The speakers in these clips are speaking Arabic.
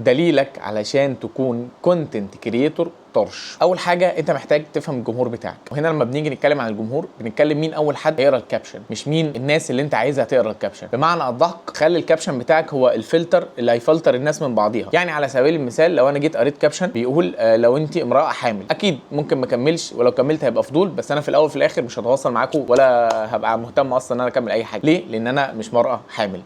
دليلك علشان تكون كونتنت كريتور طرش. اول حاجه انت محتاج تفهم الجمهور بتاعك، وهنا لما بنيجي نتكلم عن الجمهور بنتكلم مين اول حد هيقرا الكابشن، مش مين الناس اللي انت عايزها تقرا الكابشن. بمعنى ادق، خلي الكابشن بتاعك هو الفلتر اللي هيفلتر الناس من بعضيها. يعني على سبيل المثال لو انا جيت قريت كابشن بيقول لو انت امراه حامل، اكيد ممكن ما اكملش، ولو كملت هيبقى فضول، بس انا في الاول وفي الاخر مش هتواصل معاكم ولا هبقى مهتم اصلا ان انا اكمل اي حاجه. ليه؟ لان انا مش مراه حامل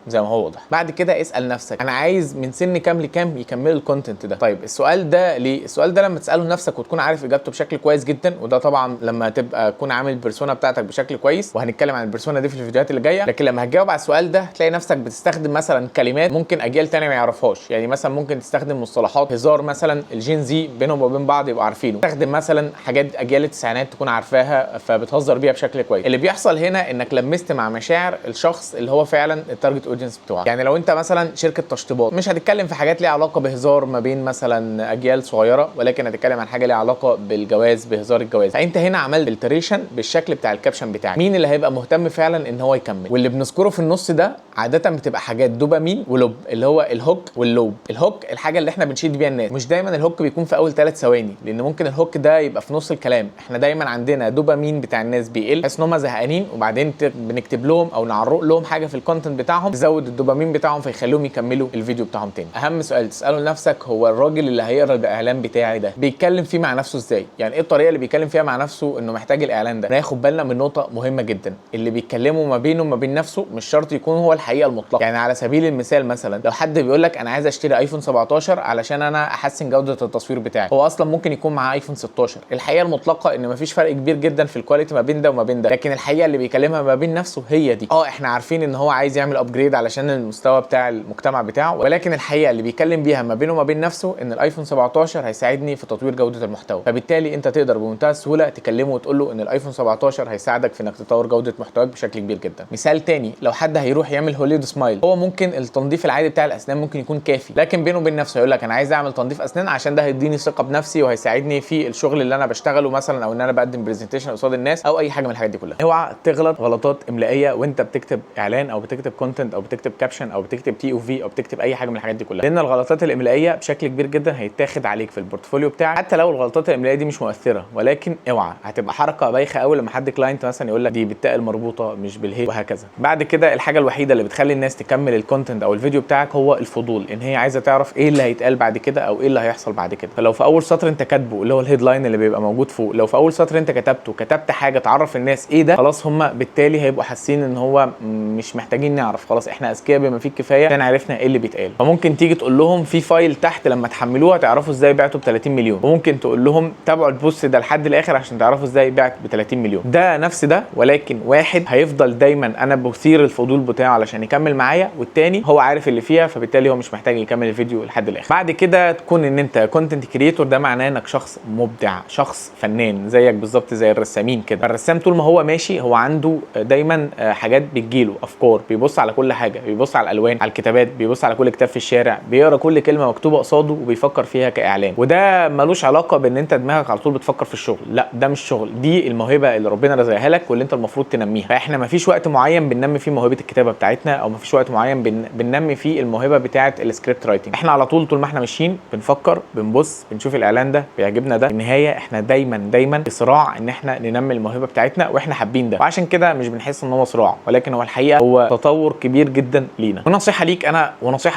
زي ما هو واضح. بعد كده اسال نفسك انا عايز من سن كام لكام يكملوا الكونتنت ده. طيب السؤال ده ليه؟ السؤال ده لما تساله لنفسك وتكون عارف اجابته بشكل كويس جدا، وده طبعا لما تبقى تكون عامل البيرسونا بتاعتك بشكل كويس، وهنتكلم عن البيرسونا دي في الفيديوهات اللي جايه. لكن لما هتجاوب على السؤال ده هتلاقي نفسك بتستخدم مثلا كلمات ممكن اجيال تانية ما يعرفهاش. يعني مثلا ممكن تستخدم مصطلحات هزار مثلا الجين زي بينهم وبين بعض يبقوا عارفينه، تستخدم مثلا حاجات اجيال التسعينات تكون عارفاها فبتهزر بيها بشكل كويس. اللي بيحصل هنا انك لمست مع مشاعر الشخص اللي هو فعلا التارجت اودينس بتوعك. يعني لو انت مثلا شركه تشطيبات مش هتتكلم في حاجات ليها علاقه بهزار ما بين مثلا اجيال صغيره، ولكن هتتكلم عن حاجه ليها علاقه بالجواز، بهزار الجواز. فانت هنا عملت فلتريشن بالشكل بتاع الكابشن بتاعك. مين اللي هيبقى مهتم فعلا ان هو يكمل؟ واللي بنذكره في النص ده عاده بتبقى حاجات دوبامين ولوب، اللي هو الهوك واللوب. الهوك الحاجه اللي احنا بنشد بيها الناس، مش دايما الهوك بيكون في اول 3 ثواني، لان ممكن الهوك ده يبقى في نص الكلام. احنا دايما عندنا دوبامين بتاع الناس بيقل، بحيث ان هم زهقانين، وبعدين بنكتب لهم او نعرق لهم حاجه في الكونتنت بتاعهم تزود الدوبامين بتاعهم فيخليهم يكملوا الفيديو بتاعهم تاني. اهم سؤال تساله لنفسك هو الراجل اللي هيقرا الاعلان بتاعي ده بيتكلم فيه مع نفسه ازاي؟ يعني ايه الطريقه اللي بيتكلم فيها مع نفسه انه محتاج الاعلان ده؟ ناخد بالنا من نقطه مهمه جدا، اللي بيتكلموا ما بينه وما بين نفسه مش شرط يكون هو الحقيقه المطلقه. يعني على سبيل المثال مثلا لو حد بيقول لك انا عايز اشتري ايفون 17 علشان انا احسن جوده التصوير بتاعي، هو اصلا ممكن يكون معاه ايفون 16. الحقيقه المطلقه ان مفيش فرق كبير جدا في الكواليتي ما بين ده وما بين ده، لكن الحقيقه اللي بيكلمها ما بين نفسه هي دي. احنا عارفين ان هو عايز يعمل ابجريد علشان المستوى بتاع المجتمع بتاعه، ولكن الحقيقه اللي بيتكلم بيها ما بينه وما بين نفسه ان الايفون 17 هيساعدني في تطوير جوده المحتوى. فبالتالي انت تقدر بمنتهى السهوله تكلمه وتقول له ان الايفون 17 هيساعدك في انك تطور جوده محتواك بشكل كبير جدا. مثال تاني، لو حد هيروح يعمل هوليود سمايل، هو ممكن التنظيف العادي بتاع الاسنان ممكن يكون كافي، لكن بينه وبين نفسه يقول لك انا عايز اعمل تنظيف اسنان عشان ده هيديني ثقه بنفسي وهيساعدني في الشغل اللي انا بشتغله مثلا، او ان انا بقدم برزنتيشن قصاد الناس او اي حاجه من الحاجات دي كلها. اوعى تغلط غلطات املائيه وانت بتكتب اعلان او بتكتب كونتنت او بتكتب كابشن او بتكتب تي او في او بتكتب اي حاجه من الحاجات دي كلها، لان الغلطات الاملائيه بشكل كبير جدا هيتاخد عليك في البورتفوليو بتاعك، حتى لو الغلطات الاملائيه دي مش مؤثره. ولكن اوعى، هتبقى حركه بايخه قوي لما حد كلاينت مثلا يقول لك دي بالتاء المربوطه مش بالهي وهكذا. بعد كده الحاجه الوحيده اللي بتخلي الناس تكمل الكونتنت او الفيديو بتاعك هو الفضول، ان هي عايزه تعرف ايه اللي هيتقال بعد كده او ايه اللي هيحصل بعد كده. فلو في اول سطر انت كاتبه اللي هو الهيدلاين اللي بيبقى موجود فوق، لو في اول سطر انت كتبت حاجه تعرف الناس ايه ده، خلاص هم بالتالي هيبقوا حاسين ان هو مش محتاجين نعرف، خلاص احنا اذكياء بما فيه الكفايه عشان عرفنا ايه اللي بيتقال. فممكن تيجي تقول لهم في فايل تحت لما تحملوها تعرفوا ازاي بعتوا ب 30 مليون، وممكن تقول لهم تابعوا البوست ده لحد الاخر عشان تعرفوا ازاي بعت ب 30 مليون. ده نفس ده، ولكن واحد هيفضل دايما انا بثير الفضول بتاعه علشان يكمل معايا، والتاني هو عارف اللي فيها فبالتالي هو مش محتاج يكمل الفيديو لحد الاخر. بعد كده تكون ان انت كونتنت كريتور، ده معناه انك شخص مبدع، شخص فنان زيك بالظبط زي الرسامين كده. الرسام طول ما هو ماشي هو عنده دايما حاجات بتجيله، افكار، بيبص على كل حاجه، بيبص على الالوان، على الكتابات، بيبص على كل كتاب في الشارع، بيقرا كل كلمه مكتوبه قصاده وبيفكر فيها كاعلان. وده ملوش علاقه بان انت دماغك على طول بتفكر في الشغل، لا ده مش شغل، دي الموهبه اللي ربنا رزقها لك واللي انت المفروض تنميها. فاحنا مفيش وقت معين بننمي فيه موهبه الكتابه بتاعتنا، او مفيش وقت معين بننمي فيه الموهبه بتاعه السكريبت رايتنج. احنا على طول ما احنا ماشيين بنفكر، بنبص، بنشوف الاعلان ده بيعجبنا، ده النهايه احنا دايما في صراع ان احنا ننمي الموهبه بتاعتنا واحنا حابين ده، وعشان كده مش بنحس ان هو صراع، ولكن هو الحقيقه هو تطور كبير جدا لينا. ونصيحه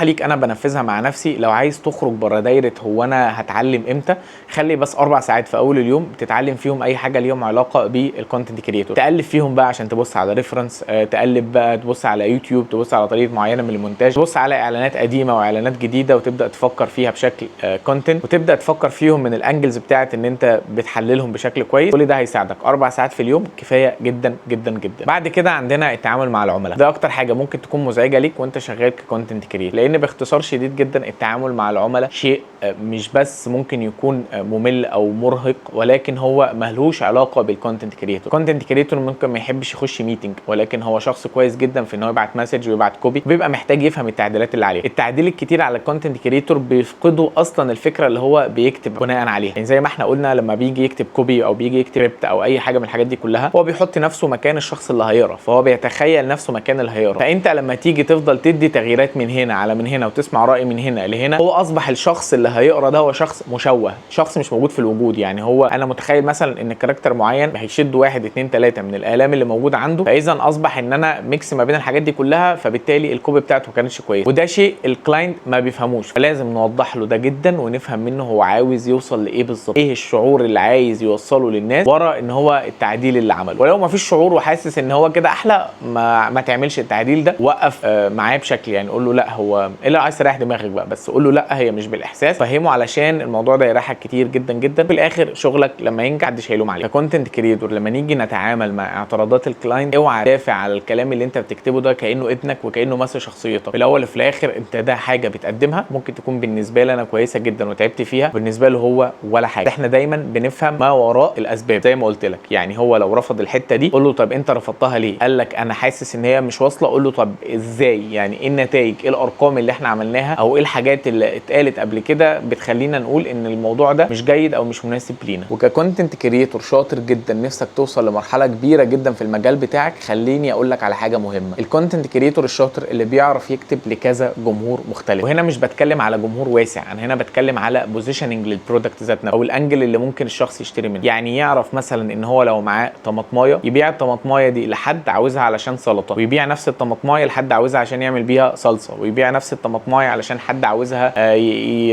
ليك انا بنفذها مع نفسي، لو عايز تخرج بره دايره هو انا هتعلم امتى، خلي بس 4 ساعات في اول اليوم تتعلم فيهم اي حاجه ليهم علاقه بالكونتنت كريتور، تالف فيهم بقى عشان تبص على ريفرنس، تقلب بقى، تبص على يوتيوب، تبص على طريقه معينه من المونتاج، تبص على اعلانات قديمه واعلانات جديده وتبدا تفكر فيها بشكل كونتنت، وتبدا تفكر فيهم من الانجلز بتاعه ان انت بتحللهم بشكل كويس. كل ده هيساعدك. 4 ساعات في اليوم كفايه جدا جدا جدا. بعد كده عندنا التعامل مع العملاء، ده اكتر حاجه ممكن تكون مزعجه ليك وانت شغال ككونتنت كريتور، لان باختصار شديد جدا التعامل مع العملاء شيء مش بس ممكن يكون ممل او مرهق، ولكن هو ملهوش علاقه بالكونتنت كريتور. الكونتنت كريتور ممكن ما يحبش يخش ميتنج، ولكن هو شخص كويس جدا في ان هو يبعت مسج ويبعت كوبي، بيبقى محتاج يفهم التعديلات اللي عليه. التعديل الكتير على الكونتنت كريتور بيفقدوا اصلا الفكره اللي هو بيكتب بناء عليها. يعني زي ما احنا قلنا لما بيجي يكتب كوبي او بيجي يكتب سكريبت او اي حاجه من الحاجات دي كلها، هو بيحط نفسه مكان الشخص اللي هيقرا، فهو بيتخيل نفسه مكان اللي هيقرا. فانت لما لما تيجي تفضل تدي تغييرات من هنا على من هنا وتسمع راي من هنا لهنا، هو اصبح الشخص اللي هيقرا ده هو شخص مشوه، شخص مش موجود في الوجود. يعني هو انا متخيل مثلا ان كاركتر معين هيشد 1 2 3 من الالام اللي موجوده عنده، فاذا اصبح ان انا ميكس ما بين الحاجات دي كلها، فبالتالي الكوبي بتاعته ما كانتش كويس، وده شيء الكلاينت ما بيفهموش. فلازم نوضح له ده جدا ونفهم منه هو عاوز يوصل لايه بالظبط، ايه الشعور اللي عايز يوصله للناس ورا ان هو التعديل اللي عمله. ولو ما فيش شعور وحاسس ان هو كده احلى، ما تعملش التعديل ده، وقف معاه بشكل يعني قول له لا، هو الا عايز تريح دماغك بقى، بس قول له لا هي مش بالاحساس، فهمه علشان الموضوع ده يريحك كتير جدا جدا. في الاخر شغلك لما ينجح محدش هيلوم عليك. ككونتنت كريتور لما نيجي نتعامل مع اعتراضات الكلاينت، اوعى تدافع على الكلام اللي انت بتكتبه ده كانه ابنك وكانه مثل شخصيتك. في الاول وفي الاخر انت ده حاجه بتقدمها ممكن تكون بالنسبه لي انا كويسه جدا وتعبت فيها، بالنسبه له هو ولا حاجه. احنا دايما بنفهم ما وراء الاسباب زي ما قلت لك. يعني هو لو رفض الحته دي قول له طب انت رفضتها ليه؟ قال لك انا حاسس ان هي مش واصله، قول له طب ازاي؟ يعني ايه النتائج، ايه الارقام اللي احنا عملناها، او ايه الحاجات اللي اتقالت قبل كده بتخلينا نقول ان الموضوع ده مش جيد او مش مناسب لينا. وككونتنت كريتور شاطر جدا نفسك توصل لمرحله كبيره جدا في المجال بتاعك، خليني اقول لك على حاجه مهمه. الكونتنت كريتور الشاطر اللي بيعرف يكتب لكذا جمهور مختلف، وهنا مش بتكلم على جمهور واسع، انا هنا بتكلم على بوزيشننج للبرودكت ذات نفسه او الانجل اللي ممكن الشخص يشتري منه. يعني يعرف مثلا ان هو لو معاه طماطمايه يبيع الطماطمايه دي لحد عاوزها علشان سلطه، ويبيع نفس الطماطمايه لحد عاوزها عشان يعمل بيها صلصه، ويبيع نفس الطماطمايه علشان حد عاوزها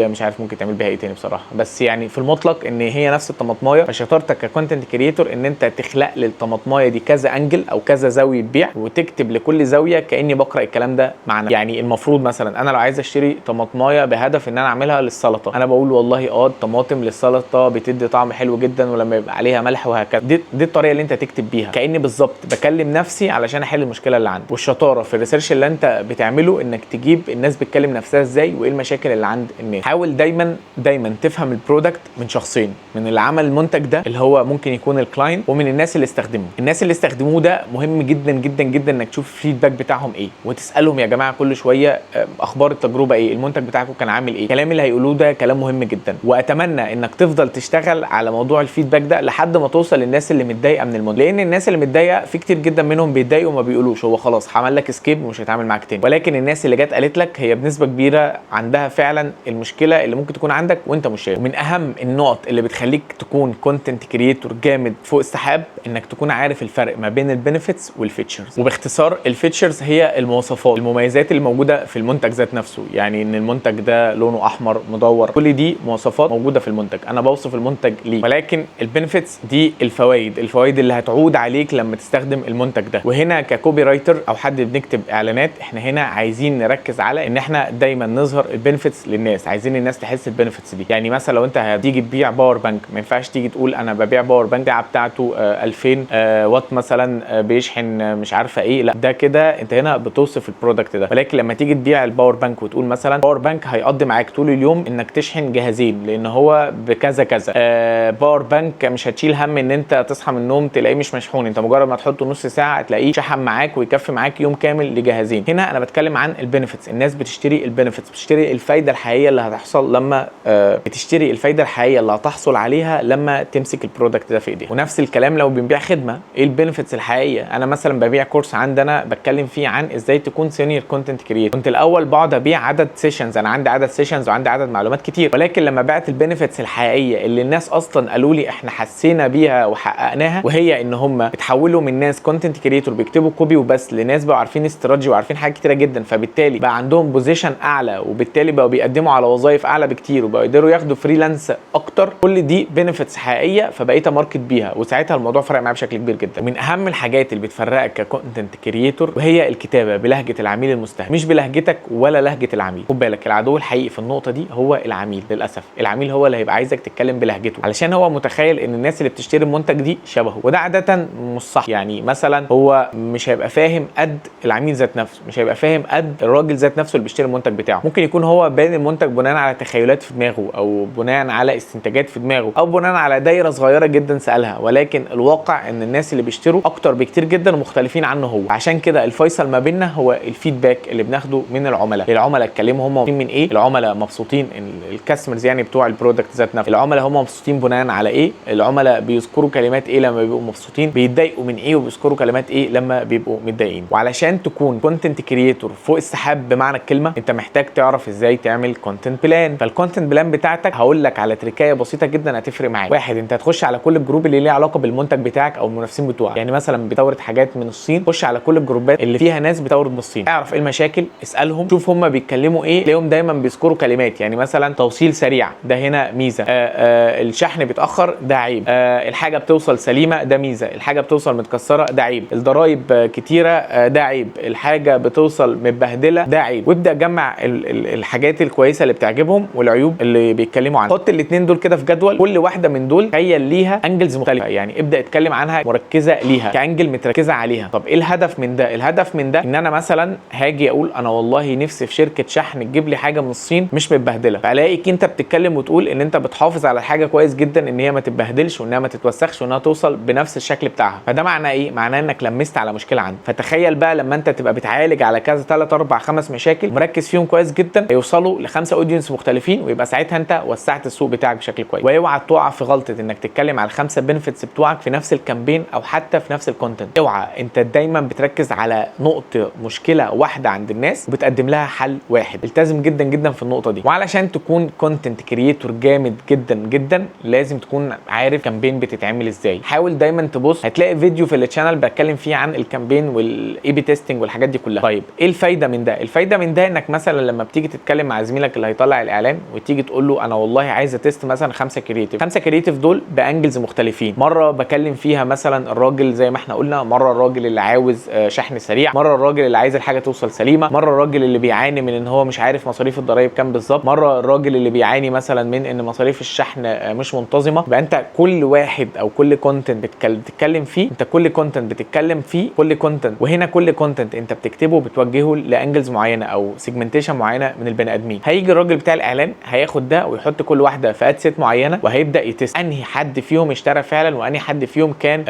مش عارف ممكن تعمل بيها ايه تاني بصراحه، بس يعني في المطلق ان هي نفس الطماطمايه. فشطارتك ككونتنت كريتور ان انت تخلق للطماطمايه دي كذا انجل او كذا زاويه بيع، وتكتب لكل زاويه كاني بقرا الكلام ده معنا. يعني المفروض مثلا انا لو عايز اشتري طماطمايه بهدف ان انا اعملها للسلطه، انا بقول والله الطماطم للسلطه بتدي طعم حلو جدا ولما يبقى عليها ملح وهكذا. دي الطريقه اللي انت تكتب بيها، كاني بالظبط بكلم نفسي علشان احل المشكله اللي عندي. والشطاره في الريسيرش اللي انت بتعمله انك تجيب الناس بتكلم نفسها ازاي وايه المشاكل اللي عند الناس. حاول دايما تفهم البرودكت من شخصين، من اللي عمل المنتج ده اللي هو ممكن يكون الكلاينت، ومن الناس اللي استخدموه. الناس اللي استخدموه ده مهم جدا جدا جدا انك تشوف الفيدباك بتاعهم ايه، وتسالهم يا جماعه كل شويه اخبار التجربه ايه، المنتج بتاعكم كان عامل ايه. الكلام اللي هيقولوه ده كلام مهم جدا، واتمنى انك تفضل تشتغل على موضوع الفيدباك ده لحد ما توصل للناس اللي متضايقه من المنتج. لان الناس اللي متضايقه في كتير جدا منهم بيتضايقوا وما بيقولوش، هو خلاص عمل لك سكيب ومش هيتعامل معاك تاني. ولكن الناس اللي جت قالت لك هي بنسبه كبيره عندها فعلا المشكله اللي ممكن تكون عندك وانت مش شايف. ومن اهم النقط اللي بتخليك تكون كونتنت كريتور جامد فوق السحاب انك تكون عارف الفرق ما بين البينيفيتس والفيتشرز. وباختصار الفيتشرز هي المواصفات، المميزات اللي موجوده في المنتج ذات نفسه. يعني ان المنتج ده لونه احمر مدور، كل دي مواصفات موجوده في المنتج، انا بوصف المنتج ليه. ولكن البينيفيتس دي الفوائد اللي هتعود عليك لما تستخدم المنتج ده. وهنا ككوبي رايتر او حد بنكتب اعلانات، احنا هنا عايزين نركز على ان احنا دايما نظهر البينيفيتس للناس، عايزين الناس تحس البينيفيتس دي. يعني مثلا لو انت هتيجي تبيع باور بانك، ما ينفعش تيجي تقول انا ببيع باور بانك بتاعته 2000 وات مثلا بيشحن مش عارفه ايه، لا ده كده انت هنا بتوصف البرودكت ده. ولكن لما تيجي تبيع الباور بانك وتقول مثلا باور بانك هيقضي معاك طول اليوم انك تشحن جهازين لان هو بكذا كذا، باور بانك مش هتشيل هم ان انت تصحى من النوم تلاقيه مش مشحون، انت مجرد ما تحطه نص ساعه تلاقيه شحن معاك ويكفي معاك يوم كامل لجهازين. هنا انا بتكلم عن البينيفيتس، الناس بتشتري البينيفيتس، بتشتري الفايده الحقيقيه اللي هتحصل لما بتشتري الفايده الحقيقيه اللي هتحصل عليها لما تمسك البرودكت ده في ايديك. ونفس الكلام لو بنبيع خدمه، ايه البينيفيتس الحقيقيه؟ انا مثلا ببيع كورس عندنا بتكلم فيه عن ازاي تكون سينيور كونتنت كريتور، كنت الاول بقعد ابيع عدد سيشنز، انا عندي عدد سيشنز وعندي عدد معلومات كتير. ولكن لما بعت البينيفيتس الحقيقيه اللي الناس اصلا قالوا لي احنا حسينا بيها وحققناها، وهي ان هم اتحولوا من ناس كونتنت كريتور بيكتبوا كوبي وبس لناس بقوا عارفين استراتيجي وعارفين حاجات كتيره جدا، فبالتالي بقى عندهم بوزيشن اعلى، وبالتالي بقوا بيقدموا على وظائف اعلى بكتير، وبقوا يقدروا ياخدوا فريلانس اكتر. كل دي بينيفيتس حقيقيه، فبقيت اماركت بيها، وساعتها الموضوع فرق معايا بشكل كبير جدا. ومن اهم الحاجات اللي بتفرقك ككونتنت كريتور وهي الكتابه بلهجه العميل المستهدف، مش بلهجتك ولا لهجه العميل. خد بالك العدو الحقيقي في النقطه دي هو العميل. للاسف العميل هو اللي هيبقى عايزك تتكلم بلهجته، علشان هو متخيل ان الناس اللي بتشتري المنتج دي شبهه، وده عاده مش صح. يعني مثلا هو مش هيبقى فاهم قد العميل ذات نفسه، مش هيبقى فاهم قد الراجل ذات نفسه اللي بيشتري المنتج بتاعه. ممكن يكون هو باني المنتج بناء على تخيلات في دماغه، او بناء على استنتاجات في دماغه، او بناء على دايره صغيره جدا سالها. ولكن الواقع ان الناس اللي بيشتروا اكتر بكتير جدا ومختلفين عنه هو. عشان كده الفيصل ما بيننا هو الفيدباك اللي بناخده من العملاء اتكلموا هم مبسوطين من ايه، العملاء مبسوطين الكاستمرز يعني بتوع البرودكت ذات نفسه، العملاء هم مبسوطين بناء على ايه، العملاء بيذكروا كلمات ايه لما بيبقوا مبسوطين، بيتضايقوا من ايه وبيذكروا كلمات ايه لما بيبقوا متضايقين. وعلشان تكون تكون كونتنت كريتور فوق السحاب بمعنى الكلمه، انت محتاج تعرف ازاي تعمل كونتنت بلان. فالكونتنت بلان بتاعتك هقول لك على تريكايه بسيطه جدا هتفرق معاك. واحد، انت هتخش على كل الجروب اللي ليه علاقه بالمنتج بتاعك او المنافسين بتوعك. يعني مثلا بتورد حاجات من الصين، خش على كل الجروبات اللي فيها ناس بتورد من الصين، اعرف ايه المشاكل، اسالهم، شوف هم بيتكلموا ايه. تلاقيهم دايما بيذكروا كلمات، يعني مثلا توصيل سريع ده هنا ميزه، الشحن بيتاخر ده عيب، الحاجه بتوصل سليمه ده ميزه، الحاجه بتوصل متكسره ده عيب، الضرايب كتيره ده عيب، الحاجه بتوصل متبهدله ده عيب. وابدا جمع الحاجات الكويسه اللي بتعجبهم والعيوب اللي بيتكلموا عنها. حط الاثنين دول كده في جدول، كل واحده من دول تخيل ليها انجلز مختلفه، يعني ابدا اتكلم عنها مركزه ليها كانجل متركزه عليها. طب ايه الهدف من ده؟ الهدف من ده ان انا مثلا هاجي اقول انا والله نفسي في شركه شحن تجيب لي حاجه من الصين مش متبهدله، فالاقيك انت بتتكلم وتقول ان انت بتحافظ على الحاجه كويس جدا، ان هي ما تتبهدلش وانها ما تتوسخش وانها توصل بنفس الشكل بتاعها. فده معناه ايه؟ معناه انك لمست على مشكله عندك. فتخيل بقى لما انت تبقى بتعالج على كذا 3 4 5 مشاكل مركز فيهم كويس جدا، هيوصلوا ل5 اودينس مختلفين، ويبقى ساعتها انت وسعت السوق بتاعك بشكل كويس. واوعى تقع في غلطه انك تتكلم على ال5 بنفيتس بتوعك في نفس الكامبين او حتى في نفس الكونتنت. اوعى، انت دايما بتركز على نقطه مشكله واحده عند الناس وبتقدم لها حل واحد. التزم جدا جدا في النقطه دي. وعلشان تكون كونتنت كريتور جامد جدا جدا لازم تكون عارف كامبين بتتعمل ازاي. حاول دايما تبص، هتلاقي فيديو في الشانل بتكلم فيه عن الكامبين والاي بي تيستنج والحاجات دي كلها. طيب ايه الفايده من ده؟ الفايده من ده انك مثلا لما بتيجي تتكلم مع زميلك اللي هيطلع الاعلان وتيجي تقول له انا والله عايز اتست مثلا 5 كريتيف دول بانجلز مختلفين، مره بكلم فيها مثلا الراجل زي ما احنا قلنا، مره الراجل اللي عاوز شحن سريع، مره الراجل اللي عايز الحاجه توصل سليمه، مره الراجل اللي بيعاني من ان هو مش عارف مصاريف الضرايب كام بالظبط، مره الراجل اللي بيعاني مثلا من ان مصاريف الشحن مش منتظمه. يبقى انت كل واحد او كل كونتنت بتتكلم فيه، انت كل كونتنت بتتكلم فيه، كل كونتنت، وهنا كل كونتنت انت بتكتبه بتوجهه لانجلز معينه او سيجمنتيشن معينه من البني ادمين. هيجي الراجل بتاع الاعلان هياخد ده ويحط كل واحده في اد سيت معينه، وهيبدا يتست انهي حد فيهم اشترى فعلا، وانهي حد فيهم كان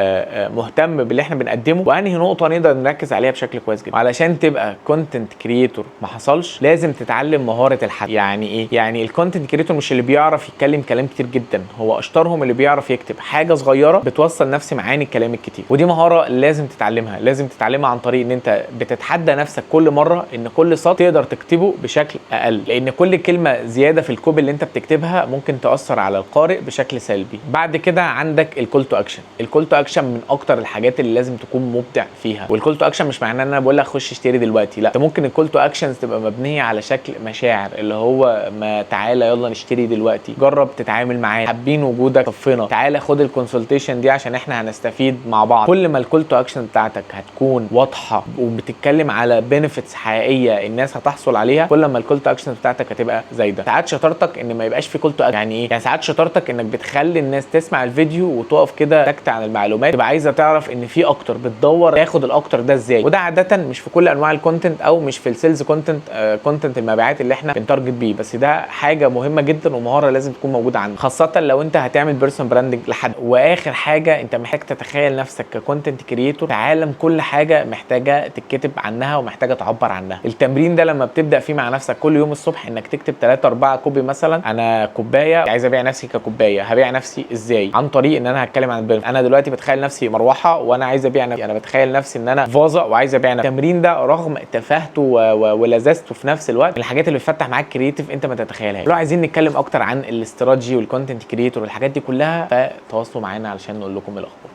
مهتم باللي احنا بنقدمه، وانهي نقطه نقدر نركز عليها بشكل كويس جدا. علشان تبقى كونتنت كريتور ما حصلش لازم تتعلم مهاره الحد. يعني ايه؟ يعني الكونتنت كريتور مش اللي بيعرف يتكلم كلام كتير جدا، هو اشطرهم اللي بيعرف يكتب حاجه صغيره بتوصل نفس معاني الكلام الكتير. ودي مهاره لازم تتعلمها، لازم تتعلمها عن طريق ان انت بتتحدى نفسك كل مره ان كل سطر تقدر تكتبه بشكل اقل، لان كل كلمه زياده في الكوب اللي انت بتكتبها ممكن تاثر على القارئ بشكل سلبي. بعد كده عندك الكول تو اكشن. الكول تو اكشن من اكتر الحاجات اللي لازم تكون مبدع فيها. والكول تو اكشن مش معناه ان انا بقول لك خش اشتري دلوقتي، لا، انت ممكن الكول تو اكشنز تبقى مبنيه على شكل مشاعر، اللي هو ما تعالى يلا نشتري دلوقتي، جرب تتعامل معانا، حابين وجودك، صفنا، تعالى خد الكونسلتيشن دي عشان احنا هنستفيد مع بعض. كل ما الكول تو اكشن بتاعتك هتكون واضحه وبتتكلم على بنفيتس حقيقيه الناس هتحصل عليها، كل ما الكول تو اكشن بتاعتك هتبقى زي ده. ساعات شطارتك ان ما يبقاش في كول تو اكشن. يعني ايه؟ يعني ساعات شطارتك انك بتخلي الناس تسمع الفيديو وتقف كده تكت عن المعلومات، تبقى عايزه تعرف ان في اكتر، بتدور تاخد الاكتر ده ازاي. وده عاده مش في كل انواع الكونتنت او مش في السيلز كونتنت، كونتنت المبيعات اللي احنا بنتارجت بيه، بس ده حاجه مهمه جدا ومهاره لازم تكون موجوده عندك، خاصه لو انت هتعمل بيرسون براندنج لحد. واخر حاجه انت محتاج تتخيل نفسك ككونتنت كريتور في عالم كل حاجه محتاجه تتكتب عنها ومحتاجه تعبر عنها. التمرين ده لما بتبدا فيه مع نفسك كل يوم الصبح انك تكتب 3 4 كوبي، مثلا انا كوبايه عايز ابيع نفسي ككوبايه، هبيع نفسي ازاي؟ عن طريق ان انا هتكلم عن البيرسون. انا دلوقتي بتخيل نفسي مروحه وانا عايز ابيع نفسي، انا بتخيل نفسي ان انا فازه وعايز ابيع نفسي. التمرين ده رغم تفاهته ولذاذته في نفس الوقت من الحاجات اللي بتفتح معاك كرييتيف انت ما تتخيلهاش. لو عايزين نتكلم اكتر عن الاستراتيجي والكونتنت كريتور والحاجات دي كلها فتواصلوا معانا علشان نقول لكم الاخبار.